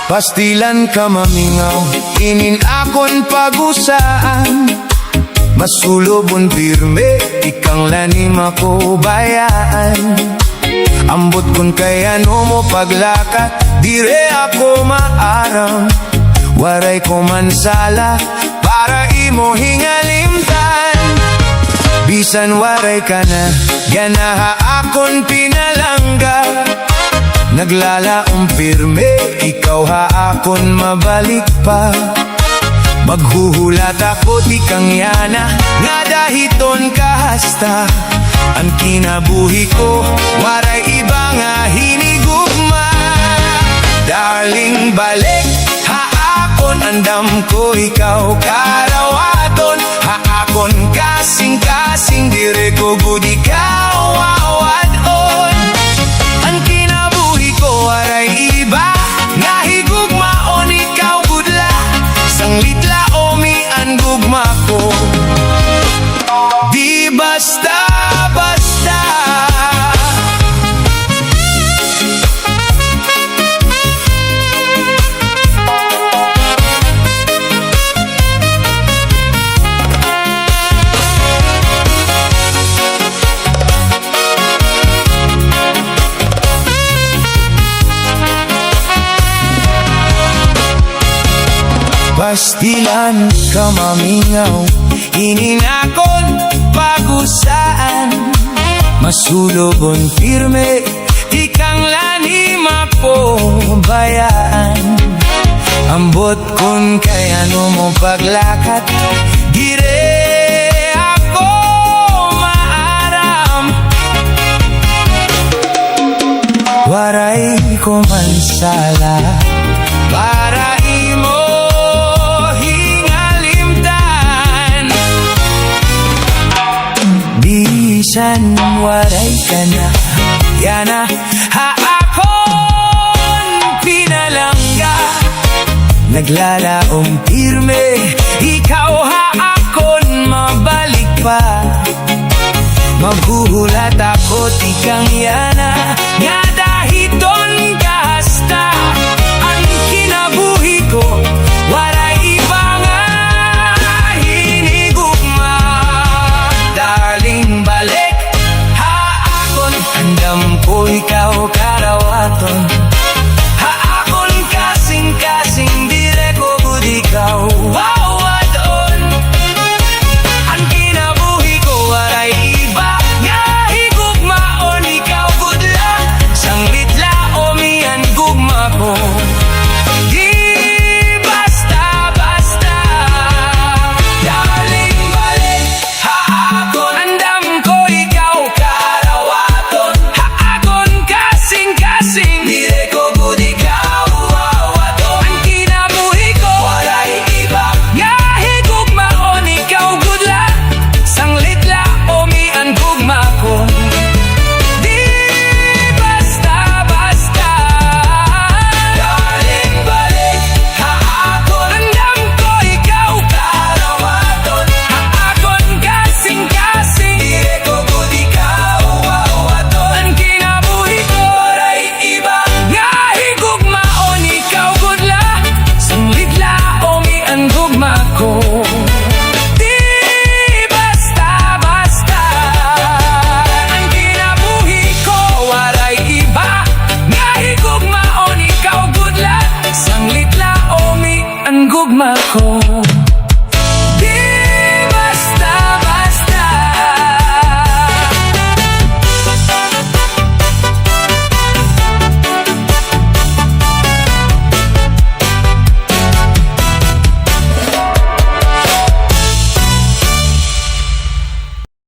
Pastilan ka mamingaw, inin akon pagusaan. Masulobon pirme, ikang lanim ako bayaan. Ambot kun kaya no mo paglakat, dire ako maaram. Waray ko mansala, para imo hingalimtan. Bisan waray ka na, ganaha akon pinalangga. Naglalaong pirme, ikaw haakon mabalik pa. Maghuhulat ako di kang yana, nga dahiton kahasta. Ang kinabuhi ko, waray iba nga hinigugma. Darling balik, haakon andam ko, ikaw karawaton. Haakon kasing-kasing, dire ko gud ikaw awadon. Ang kinabuhi ko, waray iba nga higugmaon, ikaw gudla. Sanglitla o mian gugma ko, di basta-basta. Pastilan ka mamingaw, ininakon pagusaan. Masulobon pirme, ikang lanim ako bayaan. Ambot kun kaya no mo paglakat, dire ako maaram. Waray ko mansala, para imo bisan waray ka na, yana haakon pinalangga. Naglalaong pirme, ikaw haakon mabalik pa. Maghuhulat ako tikang yana, nga dahiton kahasta. Ang kinabuhi ko, waray iba nga hinigugma. Darling balik, andam ko, ikaw karawaton. Haakon kasing-kasing, dire ko gud ikaw awadon. Ang kinabuhi ko, waray iba nga higugmaon, ikaw gud lang. Sanglitla o mian gugma ko, di basta-basta. Darling balik, haakon andam ko, ikaw karawaton. Dire ko gud ikaw awadon. Ang kinabuhi ko, waray iba nga higugmaon, ikaw gud lang. Sanglitla o mian gugma ko, di basta-basta. Darling balik, haakon andam ko, ikaw karawaton. Haakon kasing-kasing, dire ko gud ikaw awadon. Ang kinabuhi ko, waray iba nga higugmaon, ikaw gudla. Sanglitla o mian gugma ko, di basta-basta. Ang kinabuhi ko, waray iba nga higugmaon, ikaw gudla. Sanglitla o mian gugma ko.